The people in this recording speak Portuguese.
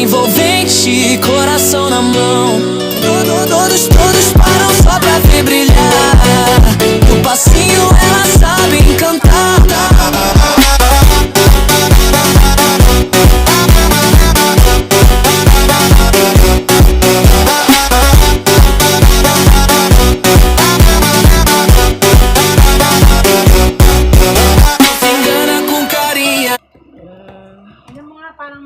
envolvente, coração na mão. Todos param só pra ver brilhar. No passinho elas sabem cantar. Se engana com carinha. Ano mo nga parang